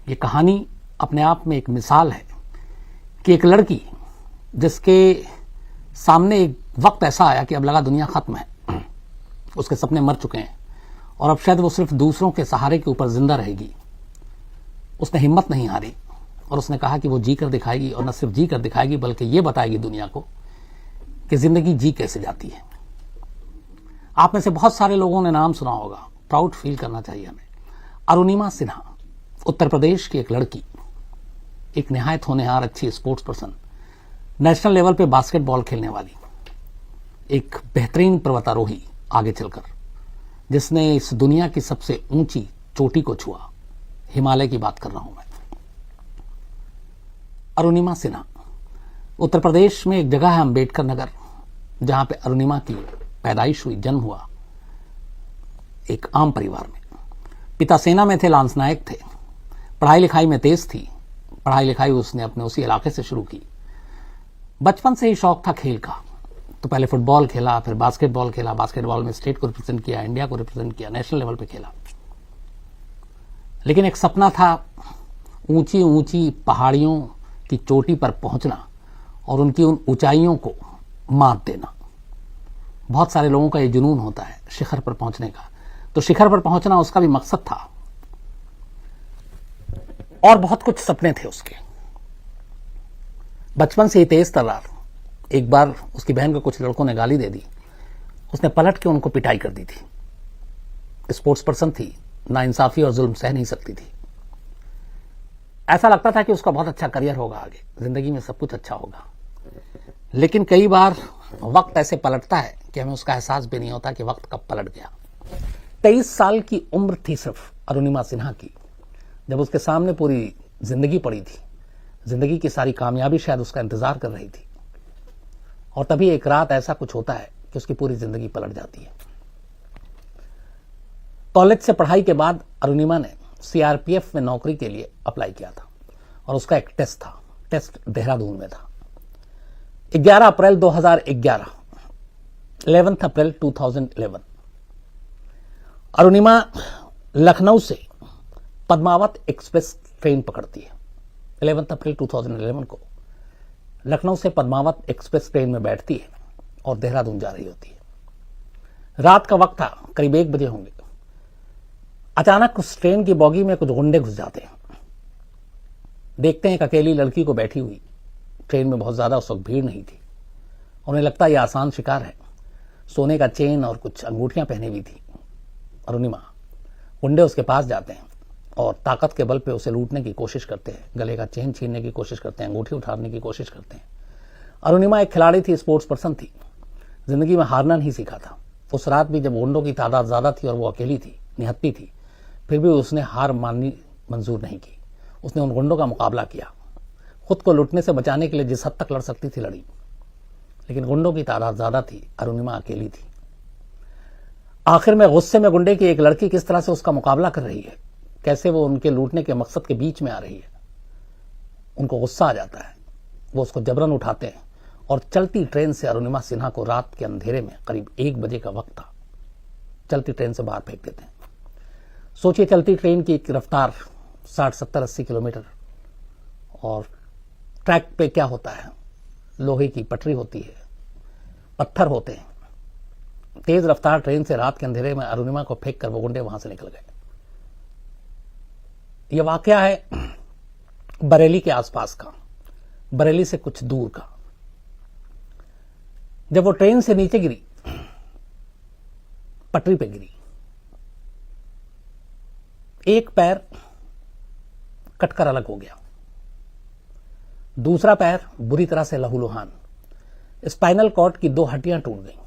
ये कहानी अपने आप में एक मिसाल है कि एक लड़की जिसके सामने एक वक्त ऐसा आया कि अब लगा दुनिया खत्म है, उसके सपने मर चुके हैं और अब शायद वो सिर्फ दूसरों के सहारे के ऊपर जिंदा रहेगी। उसने हिम्मत नहीं हारी और उसने कहा कि वो जी कर दिखाएगी, और न सिर्फ जी कर दिखाएगी बल्कि ये बताएगी दुनिया को कि जिंदगी जी कैसे जाती है। आप में से बहुत सारे लोगों ने नाम सुना होगा, प्राउड फील करना चाहिए हमें। अरुणिमा सिन्हा, उत्तर प्रदेश की एक लड़की, एक निहायत होनहार अच्छी स्पोर्ट्स पर्सन, नेशनल लेवल पे बास्केटबॉल खेलने वाली, एक बेहतरीन पर्वतारोही आगे चलकर, जिसने इस दुनिया की सबसे ऊंची चोटी को छुआ। हिमालय की बात कर रहा हूं मैं। अरुणिमा सिन्हा, उत्तर प्रदेश में एक जगह है अंबेडकर नगर, जहां पे अरुणिमा की पैदाइश हुई, जन्म हुआ एक आम परिवार में। पिता सेना में थे, लांस नायक थे, पढ़ाई लिखाई में तेज थी। पढ़ाई लिखाई उसने अपने उसी इलाके से शुरू की। बचपन से ही शौक था खेल का, तो पहले फुटबॉल खेला, फिर बास्केटबॉल खेला। बास्केटबॉल में स्टेट को रिप्रेजेंट किया, इंडिया को रिप्रेजेंट किया, नेशनल लेवल पे खेला। लेकिन एक सपना था ऊंची ऊंची पहाड़ियों की चोटी पर पहुंचना और उनकी उन ऊंचाइयों को मात देना। बहुत सारे लोगों का ये जुनून होता है शिखर पर पहुंचने का, तो शिखर पर पहुंचना उसका भी मकसद था और बहुत कुछ सपने थे उसके। बचपन से ही तेज तर्रार। एक बार उसकी बहन को कुछ लड़कों ने गाली दे दी, उसने पलट के उनको पिटाई कर दी थी। स्पोर्ट्स पर्सन थी, नाइंसाफी और जुल्म सह नहीं सकती थी। ऐसा लगता था कि उसका बहुत अच्छा करियर होगा, आगे जिंदगी में सब कुछ अच्छा होगा। लेकिन कई बार वक्त ऐसे पलटता है कि हमें उसका एहसास भी नहीं होता कि वक्त कब पलट गया। 23 साल की उम्र थी सिर्फ अरुणिमा सिन्हा की, जब उसके सामने पूरी जिंदगी पड़ी थी। जिंदगी की सारी कामयाबी शायद उसका इंतजार कर रही थी, और तभी एक रात ऐसा कुछ होता है कि उसकी पूरी जिंदगी पलट जाती है। कॉलेज से पढ़ाई के बाद अरुणिमा ने सीआरपीएफ में नौकरी के लिए अप्लाई किया था, और उसका एक टेस्ट था। टेस्ट देहरादून में था। 11 अप्रैल 2011, 11 अप्रैल 2011 अरुणिमा लखनऊ से पद्मावत एक्सप्रेस ट्रेन पकड़ती है। 11 अप्रैल 2011 को लखनऊ से पद्मावत एक्सप्रेस ट्रेन में बैठती है और देहरादून जा रही होती है। रात का वक्त था, करीब 1 बजे होंगे। अचानक उस ट्रेन की बॉगी में कुछ गुंडे घुस जाते हैं। देखते हैं एक अकेली लड़की को बैठी हुई। ट्रेन में बहुत ज्यादा उस वक्त भीड़ नहीं थी। उन्हें लगता है यह आसान शिकार है। सोने का चेन और कुछ अंगूठियां पहनी हुई थी अरुणिमा। गुंडे उसके पास जाते हैं और ताकत के बल पे उसे लूटने की कोशिश करते हैं। गले का चेन छीनने की कोशिश करते हैं, अंगूठी उठाने की कोशिश करते हैं। अरुणिमा एक खिलाड़ी थी, स्पोर्ट्स पर्सन थी, जिंदगी में हारना नहीं सीखा था। उस रात भी जब गुंडों की तादाद ज्यादा थी और वो अकेली थी, निहत्ती थी, फिर भी उसने हार माननी मंजूर नहीं की। उसने उन गुंडों का मुकाबला किया। खुद को लुटने से बचाने के लिए जिस हद तक लड़ सकती थी लड़ी, लेकिन गुंडों की तादाद ज्यादा थी, अरुणिमा अकेली थी। आखिर में गुस्से में गुंडे की एक लड़की किस तरह से उसका मुकाबला कर रही है, कैसे वो उनके लूटने के मकसद के बीच में आ रही है, उनको गुस्सा आ जाता है। वो उसको जबरन उठाते हैं और चलती ट्रेन से अरुणिमा सिन्हा को रात के अंधेरे में, करीब 1 बजे का वक्त था, चलती ट्रेन से बाहर फेंक देते हैं। सोचिए, चलती ट्रेन की एक रफ्तार 60, 70, 80 किलोमीटर, और ट्रैक पे क्या होता है, लोहे की पटरी होती है, पत्थर होते हैं। तेज रफ्तार ट्रेन से रात के अंधेरे में अरुणिमा को फेंक कर वो गुंडे वहां से निकल गए। यह वाकया है बरेली के आसपास का, बरेली से कुछ दूर का। जब वो ट्रेन से नीचे गिरी, पटरी पे गिरी, एक पैर कटकर अलग हो गया, दूसरा पैर बुरी तरह से लहूलुहान, स्पाइनल कॉर्ड की 2 हड्डियां टूट गईं।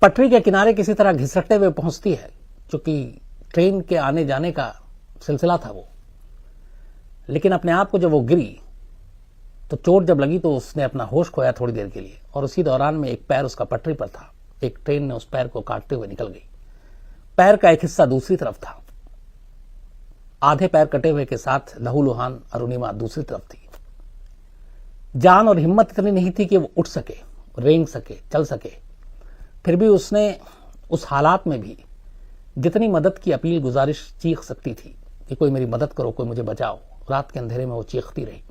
पटरी के किनारे किसी तरह घिसटते हुए पहुंचती है, क्योंकि ट्रेन के आने जाने का सिलसिला था वो। लेकिन अपने आप को जब वो गिरी तो चोट जब लगी तो उसने अपना होश खोया थोड़ी देर के लिए, और उसी दौरान में एक पैर उसका पटरी पर था। एक ट्रेन ने उस पैर को काटते हुए निकल गई। पैर का एक हिस्सा दूसरी तरफ था। आधे पैर कटे हुए के साथ लहूलुहान अरुणिमा दूसरी तरफ थी। जान और हिम्मत इतनी नहीं थी कि वो उठ सके, रेंग सके, चल सके। फिर भी उसने उस हालात में भी जितनी मदद की अपील, गुजारिश, चीख सकती थी, कि कोई मेरी मदद करो, कोई मुझे बचाओ। रात के अंधेरे में वो चीखती रही,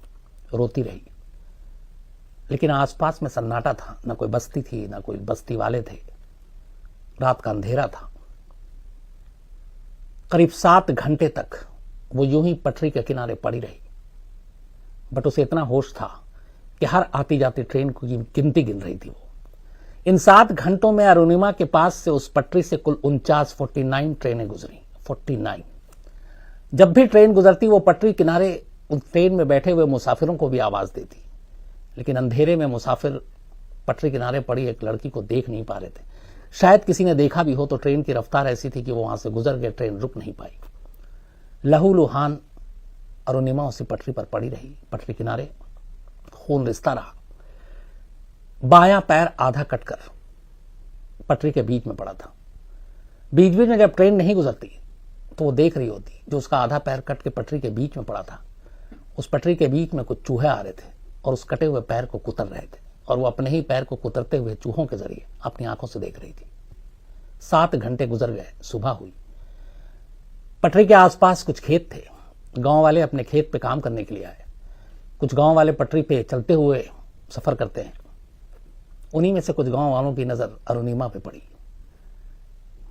रोती रही, लेकिन आसपास में सन्नाटा था, ना कोई बस्ती थी, ना कोई बस्ती वाले थे। रात का अंधेरा था। करीब 7 घंटे तक वो यूं ही पटरी के किनारे पड़ी रही, बट उसे इतना होश था कि हर आती जाती ट्रेन की गिनती गिन रही थी। वो इन 7 घंटों में अरुणिमा के पास से उस पटरी से कुल 49 ट्रेनें गुजरी। 49। जब भी ट्रेन गुजरती वो पटरी किनारे उस ट्रेन में बैठे हुए मुसाफिरों को भी आवाज देती, लेकिन अंधेरे में मुसाफिर पटरी किनारे पड़ी एक लड़की को देख नहीं पा रहे थे। शायद किसी ने देखा भी हो तो ट्रेन की रफ्तार ऐसी थी कि वो वहां से गुजर गए, ट्रेन रुक नहीं पाई। लहूलुहान अरुणिमा उसी पटरी पर पड़ी रही, पटरी किनारे खून रिसता रहा। बायां पैर आधा कटकर पटरी के बीच में पड़ा था। बीच बीच में जब ट्रेन नहीं गुजरती तो वो देख रही होती, जो उसका आधा पैर कट के पटरी के बीच में पड़ा था, उस पटरी के बीच में कुछ चूहे आ रहे थे और उस कटे हुए पैर को कुतर रहे थे, और वो अपने ही पैर को कुतरते हुए चूहों के जरिए अपनी आंखों से देख रही थी। 7 घंटे गुजर गए, सुबह हुई। पटरी के आसपास कुछ खेत थे, गांव वाले अपने खेत पे काम करने के लिए आए। कुछ गांव वाले पटरी पे चलते हुए सफर करते हैं। उन्हीं में से कुछ गांव वालों की नजर अरुणिमा पे पड़ी।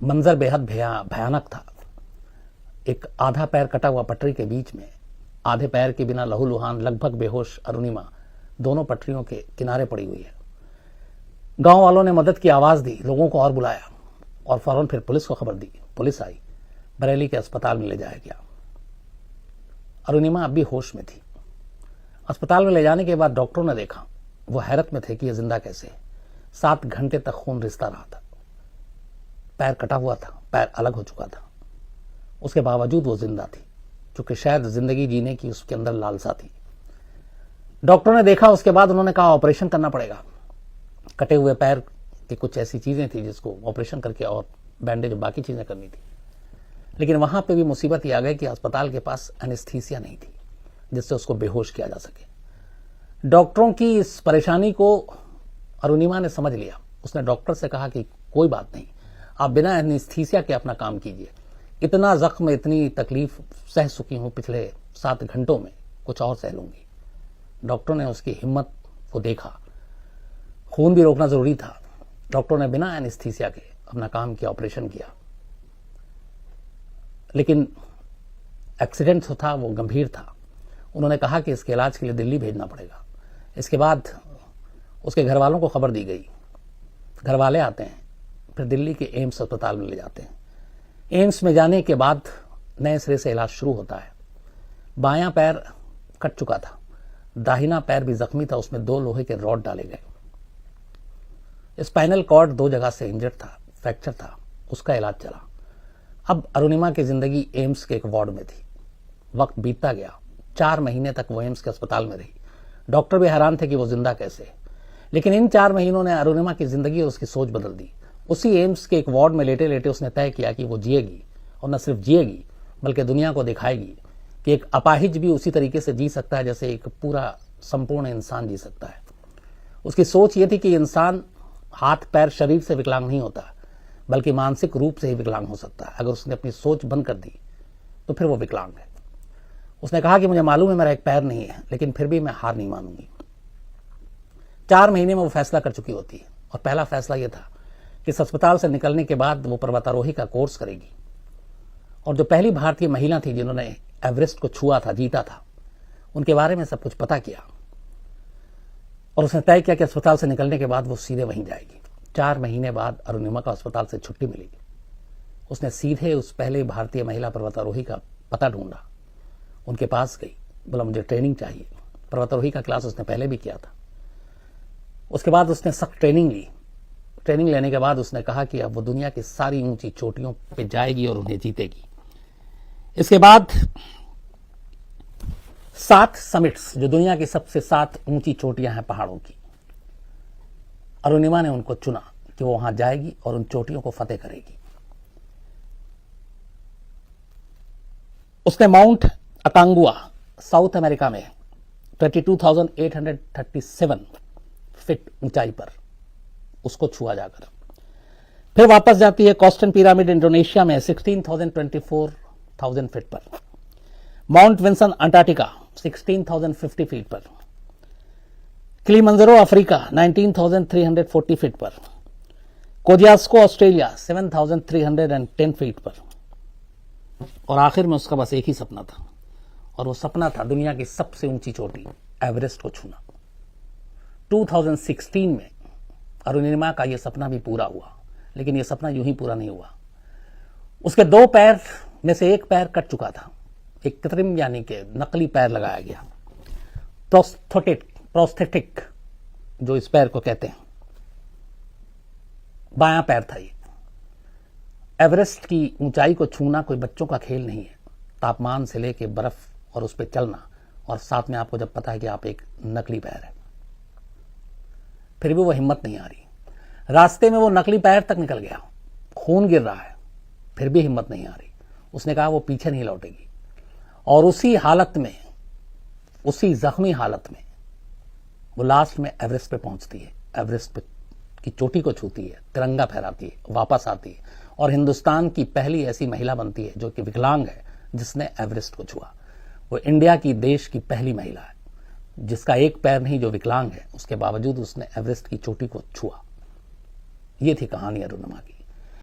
मंजर बेहद भयानक था। एक आधा पैर कटा हुआ पटरी के बीच में, आधे पैर के बिना लहूलुहान लगभग बेहोश अरुणिमा दोनों पटरियों के किनारे पड़ी हुई है। गांव वालों ने मदद की आवाज दी, लोगों को और बुलाया और फौरन फिर पुलिस को खबर दी। पुलिस आई, बरेली के अस्पताल में ले जाया गया। अरुणिमा अब भी होश में थी। अस्पताल में ले जाने के बाद डॉक्टरों ने देखा, वो हैरत में थे कि यह जिंदा कैसे है। 7 घंटे तक खून रिसता रहा था, पैर कटा हुआ था, पैर अलग हो चुका था, उसके बावजूद वो जिंदा थी, क्योंकि शायद जिंदगी जीने की उसके अंदर लालसा थी। डॉक्टरों ने देखा, उसके बाद उन्होंने कहा ऑपरेशन करना पड़ेगा। कटे हुए पैर की कुछ ऐसी चीजें थी जिसको ऑपरेशन करके और बैंडेज बाकी चीजें करनी थी। लेकिन वहां पे भी मुसीबत ये आ गई कि अस्पताल के पास एनेस्थीसिया नहीं थी जिससे उसको बेहोश किया जा सके। डॉक्टरों की इस परेशानी को अरुणिमा ने समझ लिया। उसने डॉक्टर से कहा कि कोई बात नहीं, आप बिना एनेस्थीसिया के अपना काम कीजिए। इतना जख्म, इतनी तकलीफ सह चुकी हूं पिछले 7 घंटों में, कुछ और सह लूंगी। डॉक्टरों ने उसकी हिम्मत को देखा। खून भी रोकना जरूरी था। डॉक्टरों ने बिना एनेस्थीसिया के अपना काम किया, ऑपरेशन किया। लेकिन एक्सीडेंट जो था वो गंभीर था। उन्होंने कहा कि इसके इलाज के लिए दिल्ली भेजना पड़ेगा। इसके बाद उसके घर वालों को खबर दी गई। घर वाले आते हैं, फिर दिल्ली के एम्स अस्पताल में ले जाते हैं। एम्स में जाने के बाद नए सिरे से इलाज शुरू होता है। बायां पैर कट चुका था, दाहिना पैर भी जख्मी था, उसमें 2 लोहे के रॉड डाले गए। स्पाइनल कॉर्ड 2 जगह से इंजर्ड था, फ्रैक्चर था, उसका इलाज चला। अब अरुणिमा की जिंदगी एम्स के एक वार्ड में थी। वक्त बीतता गया, 4 महीने तक वो एम्स के अस्पताल में रही। डॉक्टर भी हैरान थे कि वो जिंदा कैसे है। लेकिन इन 4 महीनों ने अरुणिमा की जिंदगी और उसकी सोच बदल दी। उसी एम्स के एक वार्ड में लेटे लेटे उसने तय किया कि वो जिएगी, और न सिर्फ जिएगी बल्कि दुनिया को दिखाएगी कि एक अपाहिज भी उसी तरीके से जी सकता है जैसे एक पूरा संपूर्ण इंसान जी सकता है। उसकी सोच ये थी कि इंसान हाथ पैर शरीर से विकलांग नहीं होता, बल्कि मानसिक रूप से ही विकलांग हो सकता है। अगर उसने अपनी सोच बंद कर दी तो फिर वो विकलांग है। उसने कहा कि मुझे मालूम है मेरा एक पैर नहीं है, लेकिन फिर भी मैं हार नहीं मानूंगी। 4 महीने में वो फैसला कर चुकी होती है, और पहला फैसला यह था कि इस अस्पताल से निकलने के बाद वो पर्वतारोही का कोर्स करेगी। और जो पहली भारतीय महिला थी जिन्होंने एवरेस्ट को छुआ था, जीता था, उनके बारे में सब कुछ पता किया, और उसने तय किया कि अस्पताल से निकलने के बाद वो सीधे वहीं जाएगी। 4 महीने बाद अरुणिमा को अस्पताल से छुट्टी मिली। उसने सीधे उस पहले भारतीय महिला पर्वतारोही का पता ढूंढा, उनके पास गई, बोला मुझे ट्रेनिंग चाहिए। पर्वतारोही का क्लास उसने पहले भी किया था। उसके बाद उसने सख्त ट्रेनिंग ली। ट्रेनिंग लेने के बाद उसने कहा कि अब वो दुनिया की सारी ऊंची चोटियों पे जाएगी और उन्हें जीतेगी। इसके बाद 7 समिट्स, जो दुनिया की सबसे 7 ऊंची चोटियां हैं पहाड़ों की, अरुणिमा ने उनको चुना कि वो वहां जाएगी और उन चोटियों को फतेह करेगी। उसने माउंट अकांगुआ साउथ अमेरिका में 22,837 फीट ऊंचाई पर उसको छुआ जाकर। फिर वापस जाती है कॉस्टन पिरामिड इंडोनेशिया में 16,024,000 फीट पर। माउंट विंसन अंटार्कटिका 16,050 फीट पर, किलिमंजारो अफ्रीका 19,340 फीट पर, कोजियास्को ऑस्ट्रेलिया 7,310 फीट पर, और आखिर में उसका बस एक ही सपना था, और वो सपना था दुनिया की सबसे ऊंची चोटी एवरेस्ट को छूना। 2016 में अरुणिमा का यह सपना भी पूरा हुआ, लेकिन यह सपना यूं ही पूरा नहीं हुआ। उसके 2 पैर में से एक पैर कट चुका था, एक कृत्रिम यानी कि नकली पैर लगाया गया, प्रोस्थेटिक जो इस पैर को कहते हैं, बायां पैर था ये। एवरेस्ट की ऊंचाई को छूना कोई बच्चों का खेल नहीं है, तापमान से लेके बर्फ और उस पर चलना, और साथ में आपको जब पता है कि आप एक नकली पैर है। फिर भी वो हिम्मत नहीं आ रही। रास्ते में वो नकली पैर तक निकल गया, खून गिर रहा है, फिर भी हिम्मत नहीं आ रही। उसने कहा वो पीछे नहीं लौटेगी, और उसी हालत में, उसी जख्मी हालत में वो लास्ट में एवरेस्ट पे पहुंचती है, एवरेस्ट पे की चोटी को छूती है, तिरंगा फहराती है, वापस आती है, और हिंदुस्तान की पहली ऐसी महिला बनती है जो कि विकलांग है, जिसने एवरेस्ट को छुआ। वो इंडिया की देश की पहली महिला है जिसका एक पैर नहीं, जो विकलांग है, उसके बावजूद उसने एवरेस्ट की चोटी को छुआ। ये थी कहानी अरुणिमा की।